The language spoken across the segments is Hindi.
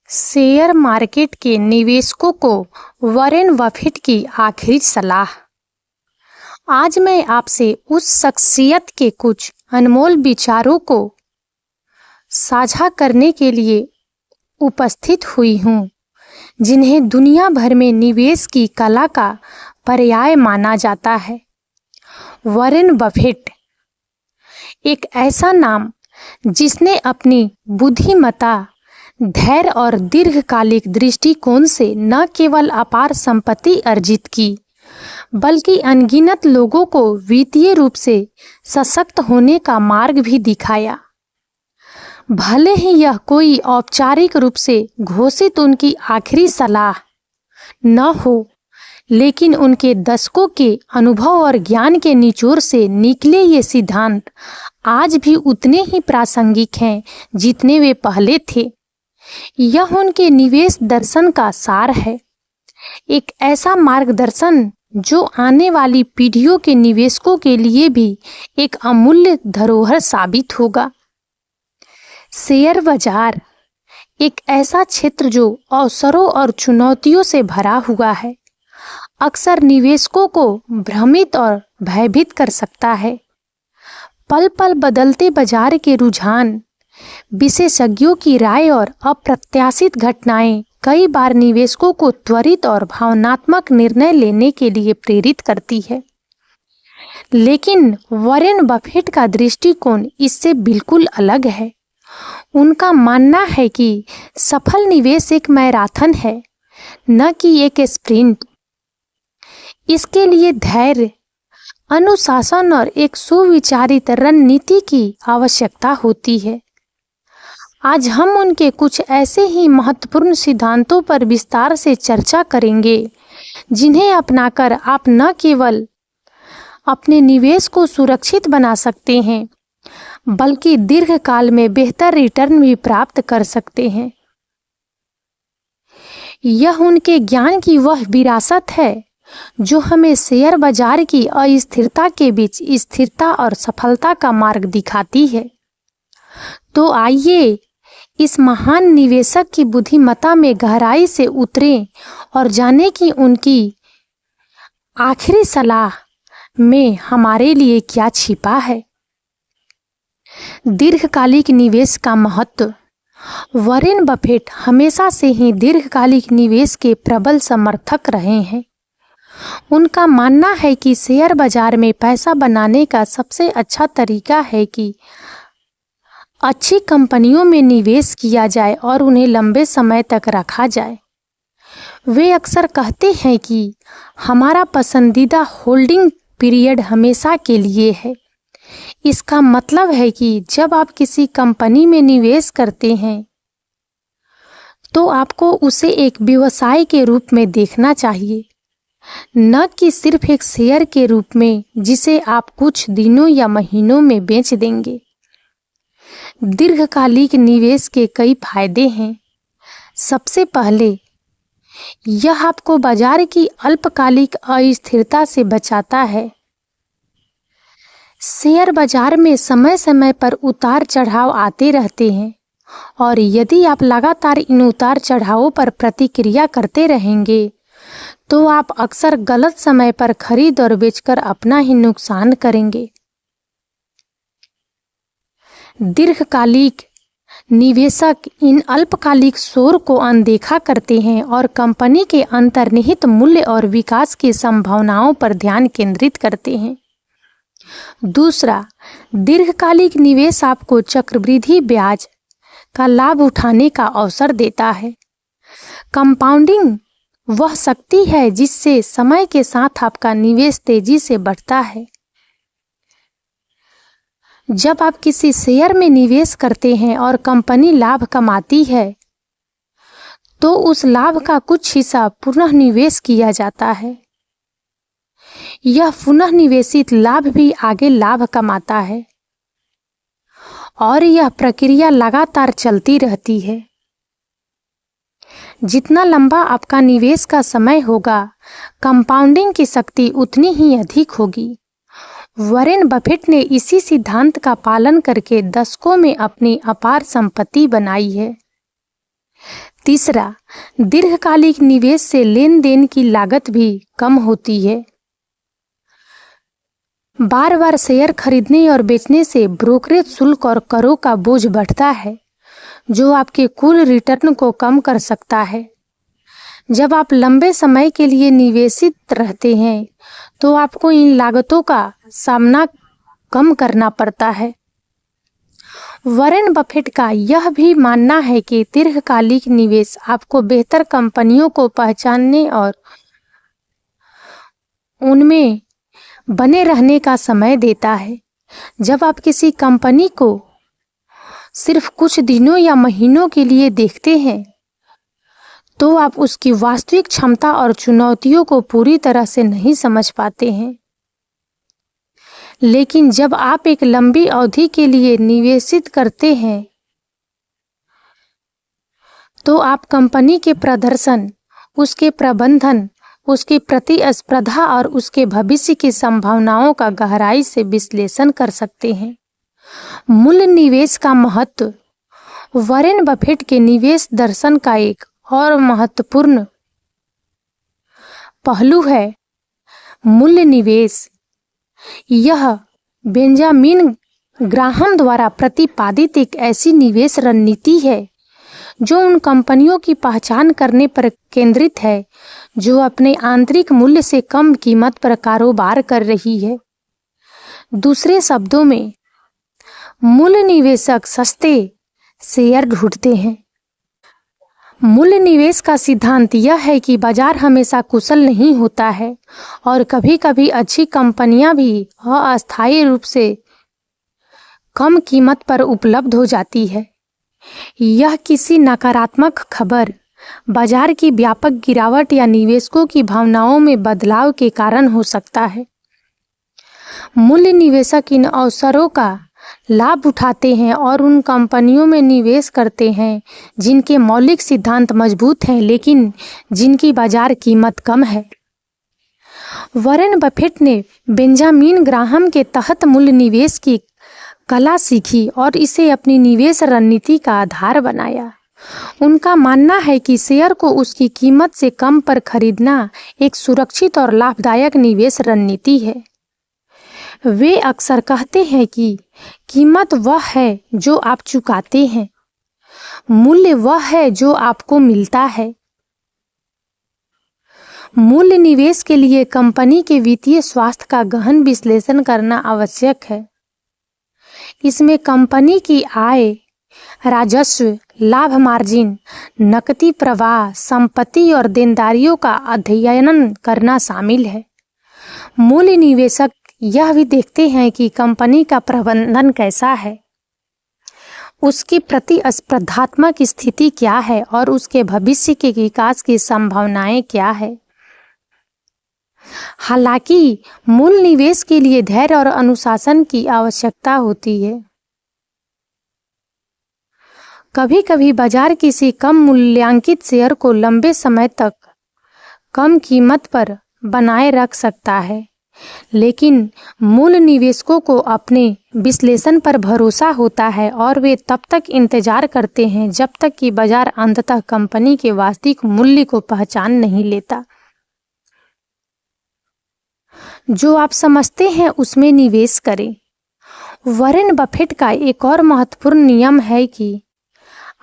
शेयर मार्केट के निवेशकों को वॉरेन बफेट की आखिरी सलाह। आज मैं आपसे उस शख्सियत के कुछ अनमोल विचारों को साझा करने के लिए उपस्थित हुई हूँ, जिन्हें दुनिया भर में निवेश की कला का पर्याय माना जाता है। वॉरेन बफेट एक ऐसा नाम जिसने अपनी बुद्धिमत्ता, धैर्य और दीर्घकालिक दृष्टिकोण से न केवल अपार संपत्ति अर्जित की, बल्कि अनगिनत लोगों को वित्तीय रूप से सशक्त होने का मार्ग भी दिखाया। भले ही यह कोई औपचारिक रूप से घोषित उनकी आखिरी सलाह न हो, लेकिन उनके दशकों के अनुभव और ज्ञान के निचोड़ से निकले ये सिद्धांत आज भी उतने ही प्रासंगिक हैं जितने वे पहले थे। यह उनके निवेश दर्शन का सार है, एक ऐसा मार्गदर्शन जो आने वाली पीढ़ियों के निवेशकों के लिए भी एक अमूल्य धरोहर साबित होगा। शेयर बाजार एक ऐसा क्षेत्र जो अवसरों और चुनौतियों से भरा हुआ है, अक्सर निवेशकों को भ्रमित और भयभीत कर सकता है। पल पल बदलते बाजार के रुझान, विशेषज्ञों की राय और अप्रत्याशित घटनाएं कई बार निवेशकों को त्वरित और भावनात्मक निर्णय लेने के लिए प्रेरित करती है। लेकिन वॉरेन बफेट का दृष्टिकोण इससे बिल्कुल अलग है। उनका मानना है कि सफल निवेश एक मैराथन है, न कि एक स्प्रिंट। इसके लिए धैर्य, अनुशासन और एक सुविचारित रणनीति की आवश्यकता होती है। आज हम उनके कुछ ऐसे ही महत्वपूर्ण सिद्धांतों पर विस्तार से चर्चा करेंगे, जिन्हें अपनाकर आप न केवल अपने निवेश को सुरक्षित बना सकते हैं, बल्कि दीर्घकाल में बेहतर रिटर्न भी प्राप्त कर सकते हैं। यह उनके ज्ञान की वह विरासत है जो हमें शेयर बाजार की अस्थिरता के बीच स्थिरता और सफलता का मार्ग दिखाती है। तो आइए इस महान निवेशक की बुद्धिमत्ता में गहराई से उतरें और जानें कि उनकी आखिरी सलाह में हमारे लिए क्या छिपा है। दीर्घकालिक निवेश का महत्व। वॉरेन बफेट हमेशा से ही दीर्घकालिक निवेश के प्रबल समर्थक रहे हैं। उनका मानना है कि शेयर बाजार में पैसा बनाने का सबसे अच्छा तरीका है कि अच्छी कंपनियों में निवेश किया जाए और उन्हें लंबे समय तक रखा जाए। वे अक्सर कहते हैं कि हमारा पसंदीदा होल्डिंग पीरियड हमेशा के लिए है। इसका मतलब है कि जब आप किसी कंपनी में निवेश करते हैं तो आपको उसे एक व्यवसाय के रूप में देखना चाहिए, न कि सिर्फ एक शेयर के रूप में जिसे आप कुछ दिनों या महीनों में बेच देंगे। दीर्घकालिक निवेश के कई फायदे हैं। सबसे पहले, यह आपको बाजार की अल्पकालिक अस्थिरता से बचाता है। शेयर बाजार में समय समय पर उतार चढ़ाव आते रहते हैं, और यदि आप लगातार इन उतार चढ़ावों पर प्रतिक्रिया करते रहेंगे तो आप अक्सर गलत समय पर खरीद और बेचकर अपना ही नुकसान करेंगे। दीर्घकालिक निवेशक इन अल्पकालिक शोर को अनदेखा करते हैं और कंपनी के अंतर्निहित मूल्य और विकास की संभावनाओं पर ध्यान केंद्रित करते हैं। दूसरा, दीर्घकालिक निवेश आपको चक्रवृद्धि ब्याज का लाभ उठाने का अवसर देता है। कंपाउंडिंग वह शक्ति है जिससे समय के साथ आपका निवेश तेजी से बढ़ता है। जब आप किसी शेयर में निवेश करते हैं और कंपनी लाभ कमाती है, तो उस लाभ का कुछ हिस्सा पुनः निवेश किया जाता है। यह पुनः निवेशित लाभ भी आगे लाभ कमाता है और यह प्रक्रिया लगातार चलती रहती है। जितना लंबा आपका निवेश का समय होगा, कंपाउंडिंग की शक्ति उतनी ही अधिक होगी। वॉरेन बफेट ने इसी सिद्धांत का पालन करके दशकों में अपनी अपार संपत्ति बनाई है। तीसरा, दीर्घकालिक निवेश से लेन देन की लागत भी कम होती है। बार बार शेयर खरीदने और बेचने से ब्रोकरेज शुल्क और करों का बोझ बढ़ता है, जो आपके कुल रिटर्न को कम कर सकता है। जब आप लंबे समय के लिए निवेशित रहते हैं, तो आपको इन लागतों का सामना कम करना पड़ता है। वॉरेन बफेट का यह भी मानना है कि दीर्घकालिक निवेश आपको बेहतर कंपनियों को पहचानने और उनमें बने रहने का समय देता है। जब आप किसी कंपनी को सिर्फ कुछ दिनों या महीनों के लिए देखते हैं, तो आप उसकी वास्तविक क्षमता और चुनौतियों को पूरी तरह से नहीं समझ पाते हैं। लेकिन जब आप एक लंबी अवधि के लिए निवेशित करते हैं, तो आप कंपनी के प्रदर्शन, उसके प्रबंधन, उसकी प्रतिस्पर्धा और उसके भविष्य की संभावनाओं का गहराई से विश्लेषण कर सकते हैं। मूल्य निवेश का महत्व। वॉरेन बफेट के निवेश दर्शन का एक और महत्वपूर्ण पहलू है मूल्य निवेश। यह बेंजामिन ग्राहम द्वारा प्रतिपादित एक ऐसी निवेश रणनीति है जो उन कंपनियों की पहचान करने पर केंद्रित है जो अपने आंतरिक मूल्य से कम कीमत पर कारोबार कर रही है। दूसरे शब्दों में, मूल्य निवेशक सस्ते शेयर ढूंढते हैं। मूल्य निवेश का सिद्धांत यह है कि बाजार हमेशा कुशल नहीं होता है और कभी-कभी अच्छी कंपनियां भी अस्थायी रूप से कम कीमत पर उपलब्ध हो जाती है। यह किसी नकारात्मक खबर, बाजार की व्यापक गिरावट या निवेशकों की भावनाओं में बदलाव के कारण हो सकता है। मूल्य निवेशक इन अवसरों का लाभ उठाते हैं और उन कंपनियों में निवेश करते हैं जिनके मौलिक सिद्धांत मजबूत हैं लेकिन जिनकी बाजार कीमत कम है। वॉरेन बफेट ने बेंजामिन ग्राहम के तहत मूल्य निवेश की कला सीखी और इसे अपनी निवेश रणनीति का आधार बनाया। उनका मानना है कि शेयर को उसकी कीमत से कम पर खरीदना एक सुरक्षित और लाभदायक निवेश रणनीति है। वे अक्सर कहते हैं कि कीमत वह है जो आप चुकाते हैं, मूल्य वह है जो आपको मिलता है। मूल्य निवेश के लिए कंपनी के वित्तीय स्वास्थ्य का गहन विश्लेषण करना आवश्यक है। इसमें कंपनी की आय, राजस्व, लाभ मार्जिन, नकदी प्रवाह, संपत्ति और देनदारियों का अध्ययन करना शामिल है। मूल्य निवेशक यह भी देखते हैं कि कंपनी का प्रबंधन कैसा है, उसकी प्रतिस्पर्धात्मक स्थिति क्या है और उसके भविष्य के विकास की संभावनाएं क्या है। हालांकि मूल्य निवेश के लिए धैर्य और अनुशासन की आवश्यकता होती है। कभी-कभी बाजार किसी कम मूल्यांकित शेयर को लंबे समय तक कम कीमत पर बनाए रख सकता है, लेकिन मूल्य निवेशकों को अपने विश्लेषण पर भरोसा होता है और वे तब तक इंतजार करते हैं जब तक कि बाजार अंततः कंपनी के वास्तविक मूल्य को पहचान नहीं लेता। जो आप समझते हैं उसमें निवेश करें। वॉरेन बफेट का एक और महत्वपूर्ण नियम है कि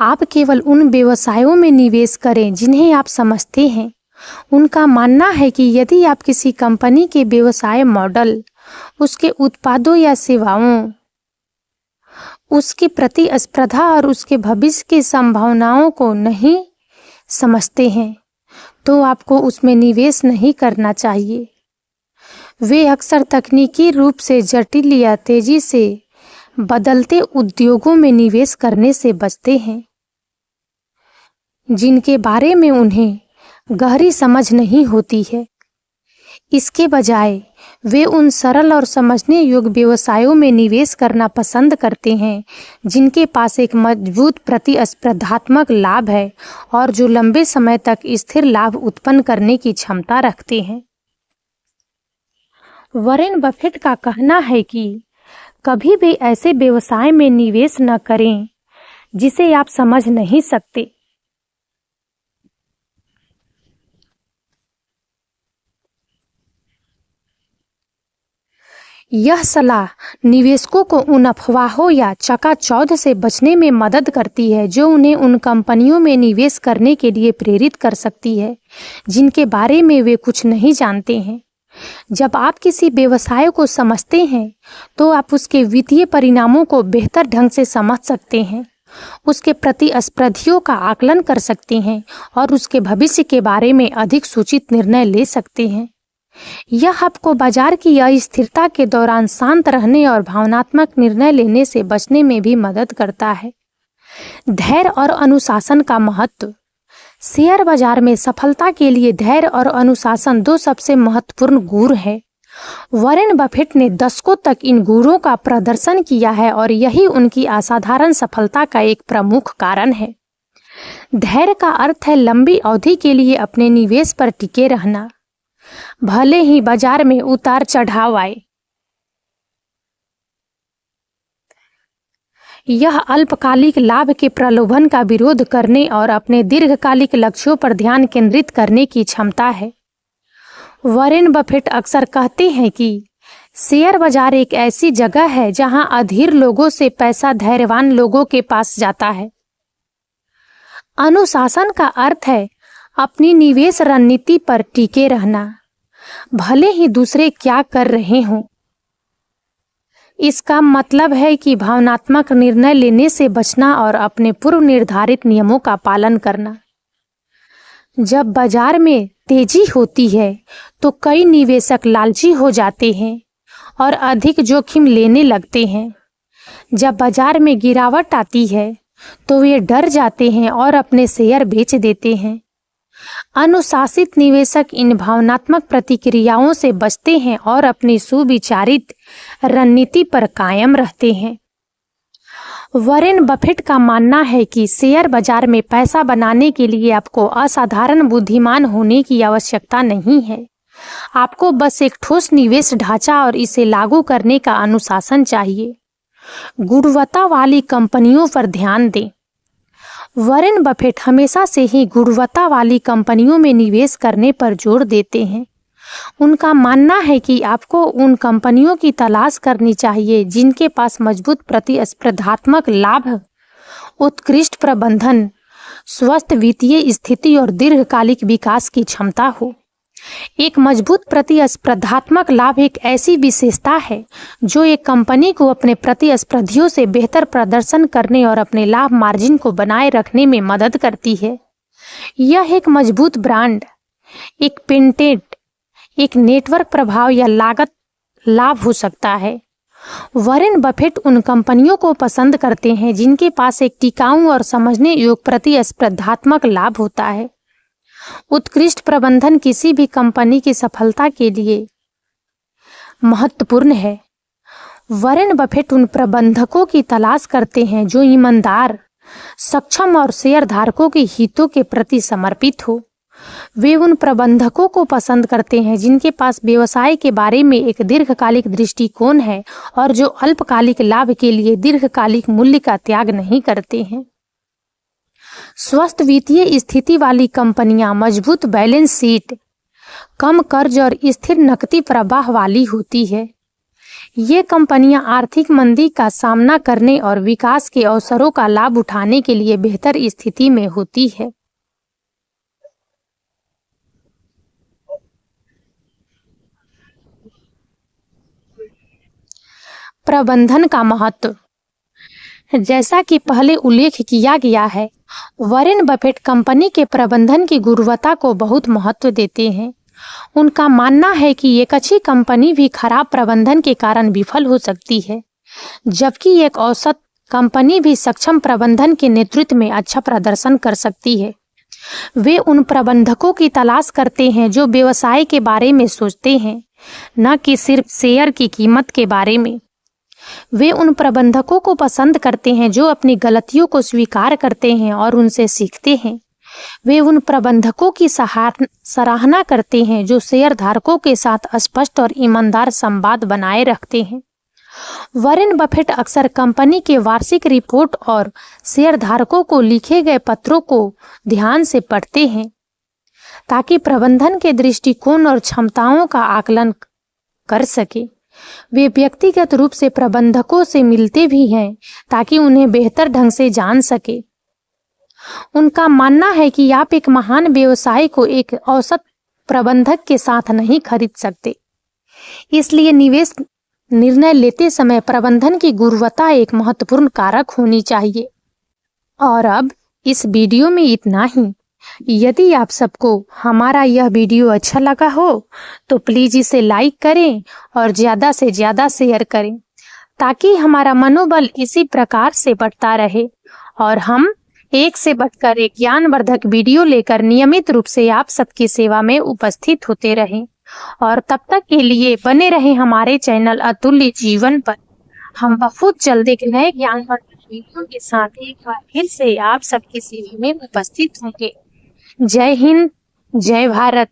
आप केवल उन व्यवसायों में निवेश करें जिन्हें आप समझते हैं। उनका मानना है कि यदि आप किसी कंपनी के व्यवसाय मॉडल, उसके उत्पादों या सेवाओं, उसकी प्रतिस्पर्धा और उसके भविष्य की संभावनाओं को नहीं समझते हैं, तो आपको उसमें निवेश नहीं करना चाहिए। वे अक्सर तकनीकी रूप से जटिल या तेजी से बदलते उद्योगों में निवेश करने से बचते हैं, जिनके बारे में उन्हें गहरी समझ नहीं होती है। इसके बजाय वे उन सरल और समझने योग्य व्यवसायों में निवेश करना पसंद करते हैं जिनके पास एक मजबूत प्रतिस्पर्धात्मक लाभ है और जो लंबे समय तक स्थिर लाभ उत्पन्न करने की क्षमता रखते हैं। वॉरेन बफेट का कहना है कि कभी भी ऐसे व्यवसाय में निवेश न करें जिसे आप समझ नहीं सकते। यह सलाह निवेशकों को उन अफवाहों या चकाचौंध से बचने में मदद करती है जो उन्हें उन कंपनियों में निवेश करने के लिए प्रेरित कर सकती है जिनके बारे में वे कुछ नहीं जानते हैं। जब आप किसी व्यवसाय को समझते हैं तो आप उसके वित्तीय परिणामों को बेहतर ढंग से समझ सकते हैं, उसके प्रतिस्पर्धियों का आकलन कर सकते हैं और उसके भविष्य के बारे में अधिक सूचित निर्णय ले सकते हैं। यह आपको बाजार की अस्थिरता के दौरान शांत रहने और भावनात्मक निर्णय लेने से बचने में भी मदद करता है। धैर्य और अनुशासन का महत्व। शेयर बाजार में सफलता के लिए धैर्य और अनुशासन दो सबसे महत्वपूर्ण गुण हैं। वॉरेन बफेट ने दशकों तक इन गुणों का प्रदर्शन किया है और यही उनकी असाधारण सफलता का एक प्रमुख कारण है। धैर्य का अर्थ है लंबी अवधि के लिए अपने निवेश पर टिके रहना, भले ही बाजार में उतार चढ़ाव आए। यह अल्पकालिक लाभ के प्रलोभन का विरोध करने और अपने दीर्घकालिक लक्ष्यों पर ध्यान केंद्रित करने की क्षमता है। वॉरेन बफेट अक्सर कहते हैं कि शेयर बाजार एक ऐसी जगह है जहां अधीर लोगों से पैसा धैर्यवान लोगों के पास जाता है। अनुशासन का अर्थ है अपनी निवेश रणनीति पर टिके रहना, भले ही दूसरे क्या कर रहे हों। इसका मतलब है कि भावनात्मक निर्णय लेने से बचना और अपने पूर्व निर्धारित नियमों का पालन करना। जब बाजार में तेजी होती है तो कई निवेशक लालची हो जाते हैं और अधिक जोखिम लेने लगते हैं। जब बाजार में गिरावट आती है तो वे डर जाते हैं और अपने शेयर बेच देते हैं। अनुशासित निवेशक इन भावनात्मक प्रतिक्रियाओं से बचते हैं और अपनी सुविचारित रणनीति पर कायम रहते हैं। वॉरेन बफेट का मानना है कि शेयर बाजार में पैसा बनाने के लिए आपको असाधारण बुद्धिमान होने की आवश्यकता नहीं है। आपको बस एक ठोस निवेश ढांचा और इसे लागू करने का अनुशासन चाहिए। गुणवत्ता वाली कंपनियों पर ध्यान दें। वॉरेन बफेट हमेशा से ही गुणवत्ता वाली कंपनियों में निवेश करने पर जोर देते हैं। उनका मानना है कि आपको उन कंपनियों की तलाश करनी चाहिए जिनके पास मजबूत प्रतिस्पर्धात्मक लाभ, उत्कृष्ट प्रबंधन, स्वस्थ वित्तीय स्थिति और दीर्घकालिक विकास की क्षमता हो। एक मजबूत प्रतिस्पर्धात्मक लाभ एक ऐसी विशेषता है जो एक कंपनी को अपने प्रतिस्पर्धियों से बेहतर प्रदर्शन करने और अपने लाभ मार्जिन को बनाए रखने में मदद करती है। यह एक मजबूत ब्रांड, एक पेटेंट, एक नेटवर्क प्रभाव या लागत लाभ हो सकता है। वॉरेन बफेट उन कंपनियों को पसंद करते हैं जिनके पास एक टिकाऊ और समझने योग्य प्रतिस्पर्धात्मक लाभ होता है। उत्कृष्ट प्रबंधन किसी भी कंपनी की सफलता के लिए महत्वपूर्ण है। वॉरेन बफेट उन प्रबंधकों की तलाश करते हैं जो ईमानदार, सक्षम और शेयरधारकों के हितों के प्रति समर्पित हो। वे उन प्रबंधकों को पसंद करते हैं जिनके पास व्यवसाय के बारे में एक दीर्घकालिक दृष्टिकोण है और जो अल्पकालिक लाभ के लिए दीर्घकालिक मूल्य का त्याग नहीं करते हैं। स्वस्थ वित्तीय स्थिति वाली कंपनियां मजबूत बैलेंस शीट, कम कर्ज और स्थिर नकदी प्रवाह वाली होती है। ये कंपनियां आर्थिक मंदी का सामना करने और विकास के अवसरों का लाभ उठाने के लिए बेहतर स्थिति में होती है। प्रबंधन का महत्व। जैसा कि पहले उल्लेख किया गया है, वॉरेन बफेट कंपनी के प्रबंधन की गुणवत्ता को बहुत महत्व देते हैं। उनका मानना है कि एक अच्छी कंपनी भी खराब प्रबंधन के कारण विफल हो सकती है, जबकि एक औसत कंपनी भी सक्षम प्रबंधन के नेतृत्व में अच्छा प्रदर्शन कर सकती है। वे उन प्रबंधकों की तलाश करते हैं जो व्यवसाय के बारे में सोचते हैं, न कि सिर्फ शेयर की कीमत के बारे में। वे उन प्रबंधकों को पसंद करते हैं जो अपनी गलतियों को स्वीकार करते हैं और उनसे सीखते हैं। वे उन प्रबंधकों की सराहना करते हैं जो शेयरधारकों के साथ स्पष्ट और ईमानदार संवाद बनाए रखते हैं। वॉरेन बफेट अक्सर कंपनी के वार्षिक रिपोर्ट और शेयरधारकों को लिखे गए पत्रों को ध्यान से पढ़ते हैं ताकि प्रबंधन के दृष्टिकोण और क्षमताओं का आकलन कर सके। वे व्यक्तिगत रूप से प्रबंधकों से मिलते भी हैं ताकि उन्हें बेहतर ढंग से जान सके। उनका मानना है कि आप एक महान व्यवसाय को एक औसत प्रबंधक के साथ नहीं खरीद सकते। इसलिए निवेश निर्णय लेते समय प्रबंधन की गुणवत्ता एक महत्वपूर्ण कारक होनी चाहिए। और अब इस वीडियो में इतना ही। यदि आप सबको हमारा यह वीडियो अच्छा लगा हो तो प्लीज इसे लाइक करें और ज़्यादा से ज़्यादा शेयर करें ताकि हमारा मनोबल इसी प्रकार से बढ़ता रहे और हम एक से बढ़कर एक ज्ञानवर्धक वीडियो लेकर नियमित रूप से आप सबकी सेवा में उपस्थित होते रहें। और तब तक के लिए बने रहें हमारे चैनल अतुल्य जीवन पर। हम बहुत जल्द एक नए ज्ञानवर्धक वीडियो के साथ एक बार फिर से आप सबकी सेवा में उपस्थित होंगे। जय हिंद, जय भारत।